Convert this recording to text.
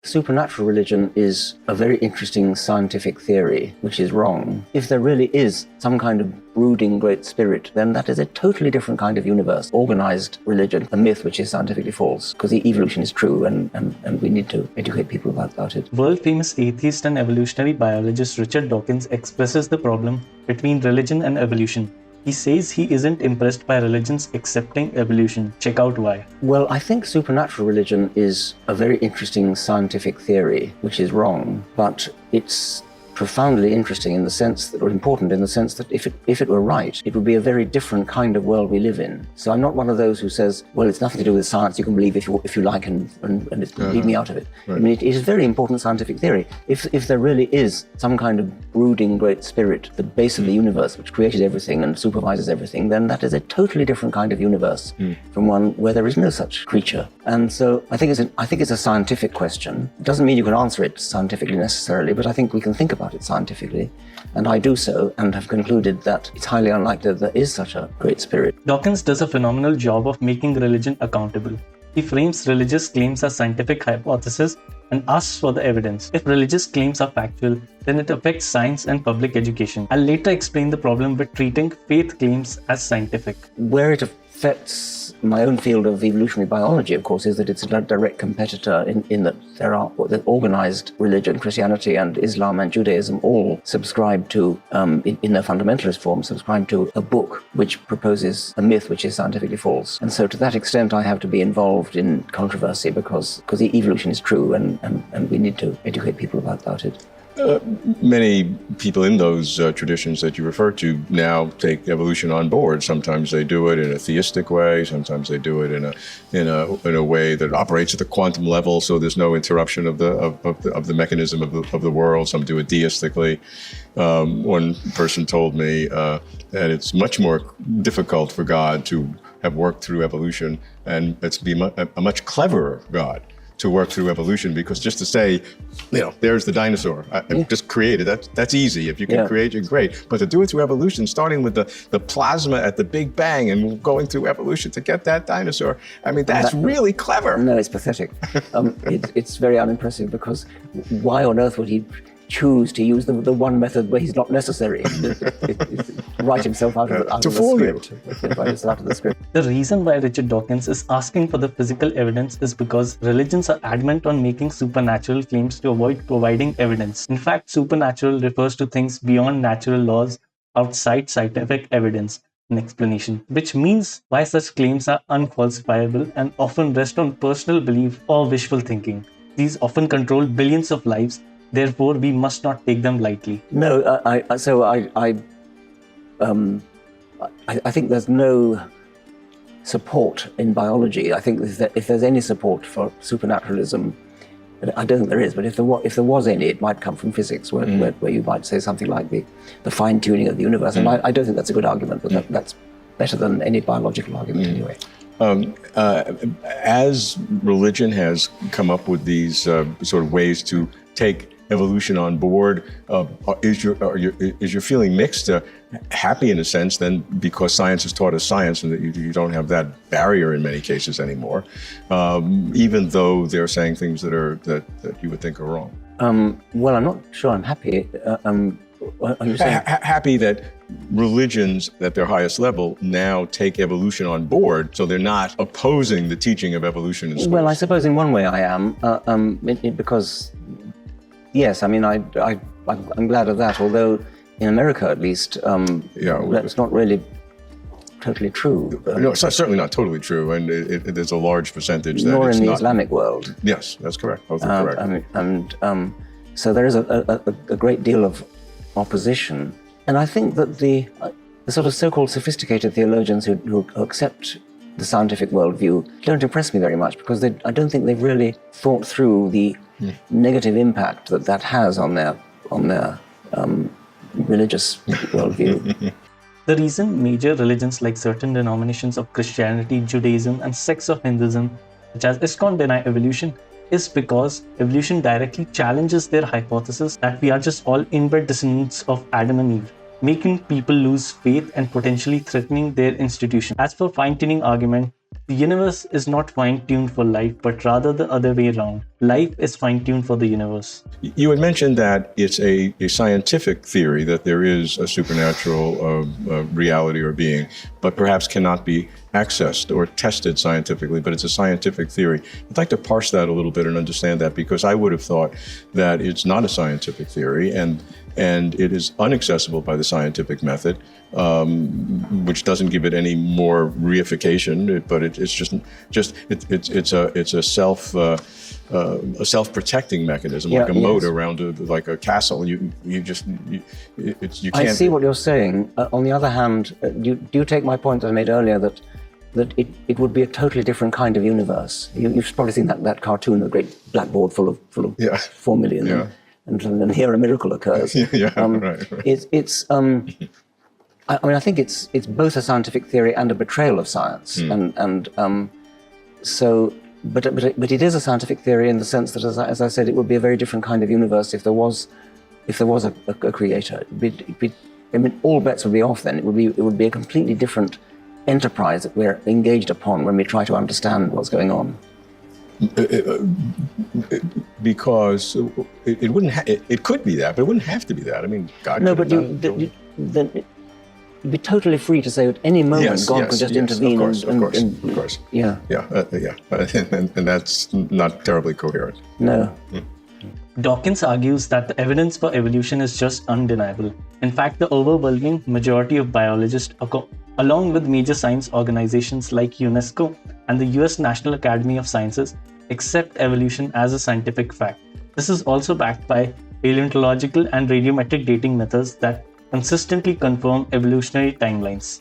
supernatural religion is a very interesting scientific theory, which is wrong. If there really is some kind of brooding great spirit, then that is a totally different kind of universe, organized religion, a myth which is scientifically false, because the evolution is true and we need to educate people about it. World-famous atheist and evolutionary biologist Richard Dawkins expresses the problem between religion and evolution. He says he isn't impressed by religions accepting evolution. Check out why. Well, I think supernatural religion is a very interesting scientific theory, which is wrong, but it's profoundly interesting in the sense that, or important in the sense that if it were right, it would be a very different kind of world we live in. So I'm not one of those who says, well, it's nothing to do with science, you can believe if you like and leave me out of it. Right. I mean, it is a very important scientific theory. If there really is some kind of brooding great spirit, the base of the universe, which created everything and supervises everything, then that is a totally different kind of universe from one where there is no such creature. And so I think it's a scientific question. It doesn't mean you can answer it scientifically necessarily, but I think we can think about it scientifically, and I do so, and have concluded that it's highly unlikely that there is such a great spirit. Dawkins does a phenomenal job of making religion accountable. He frames religious claims as scientific hypotheses and asks for the evidence. If religious claims are factual, then it affects science and public education. I'll later explain the problem with treating faith claims as scientific. Where it affects my own field of evolutionary biology, of course, is that it's a direct competitor in that there are the organized religion, Christianity and Islam and Judaism, all subscribe to, in their fundamentalist form, subscribe to a book which proposes a myth which is scientifically false. And so to that extent, I have to be involved in controversy because the evolution is true and we need to educate people about it. Many people in those traditions that you refer to now take evolution on board. Sometimes they do it in a theistic way. Sometimes they do it in a way that operates at the quantum level, so there's no interruption of the mechanism of the world. Some do it deistically. One person told me that it's much more difficult for God to have worked through evolution, and it's be a much cleverer God to work through evolution, because just to say, there's the dinosaur, I just created, that's easy. If you can create, you're great. But to do it through evolution, starting with the plasma at the Big Bang and going through evolution to get that dinosaur, I mean, that's really clever. No, it's pathetic. It's very unimpressive, because why on earth would he choose to use the one method where he's not necessary? Write himself out of the script. The reason why Richard Dawkins is asking for the physical evidence is because religions are adamant on making supernatural claims to avoid providing evidence. In fact, supernatural refers to things beyond natural laws, outside scientific evidence and explanation, which means why such claims are unfalsifiable and often rest on personal belief or wishful thinking. These often control billions of lives. Therefore, we must not take them lightly. No, I think there's no support in biology. I think that if there's any support for supernaturalism, I don't think there is, but if there was any, it might come from physics, where you might say something like the fine-tuning of the universe. And I don't think that's a good argument, but that's better than any biological argument anyway. As religion has come up with these sort of ways to take evolution on board, is your feeling mixed? Happy in a sense, then, because science has taught us science, and that you don't have that barrier in many cases anymore, even though they're saying things that you would think are wrong. Well, I'm not sure I'm happy. Happy that religions at their highest level now take evolution on board, so they're not opposing the teaching of evolution in schools. Well, I suppose in one way I am, because yes, I mean, I'm glad of that, although in America at least, that's not really totally true. No, it's certainly not totally true, and there's a large percentage that nor it's in the not. Islamic world. Yes, that's correct. Both are correct. I mean, so there is a great deal of opposition, and I think that the sort of so-called sophisticated theologians who accept the scientific worldview don't impress me very much, because I don't think they've really thought through the negative impact that has on their religious worldview. The reason major religions like certain denominations of Christianity, Judaism, and sects of Hinduism, such as ISKCON, deny evolution is because evolution directly challenges their hypothesis that we are just all inbred descendants of Adam and Eve, making people lose faith and potentially threatening their institution. As for fine-tuning argument, the universe is not fine-tuned for life, but rather the other way around. life is fine-tuned for the universe. You had mentioned that it's a scientific theory that there is a supernatural reality or being, but perhaps cannot be accessed or tested scientifically, but it's a scientific theory. I'd like to parse that a little bit and understand that, because I would have thought that it's not a scientific theory and it is inaccessible by the scientific method, which doesn't give it any more reification, but it's a self-protecting mechanism, like a moat around like a castle. You can't. I see what you're saying. On the other hand, do you take my point that I made earlier that it would be a totally different kind of universe? You've probably seen that cartoon, the great blackboard full of 4 million. Yeah. And here a miracle occurs. Right. I think it's both a scientific theory and a betrayal of science, but it is a scientific theory in the sense that, as I said, it would be a very different kind of universe if there was a creator. All bets would be off then. It would be a completely different enterprise that we're engaged upon when we try to understand what's going on. Because it wouldn't. It could be that, but it wouldn't have to be that. I mean, God. No, but then it'd be totally free to say at any moment God could just intervene. Of course. Yeah. And that's not terribly coherent. No. Dawkins argues that the evidence for evolution is just undeniable. In fact, the overwhelming majority of biologists, along with major science organizations like UNESCO and the US National Academy of Sciences, accept evolution as a scientific fact. This is also backed by paleontological and radiometric dating methods that consistently confirm evolutionary timelines.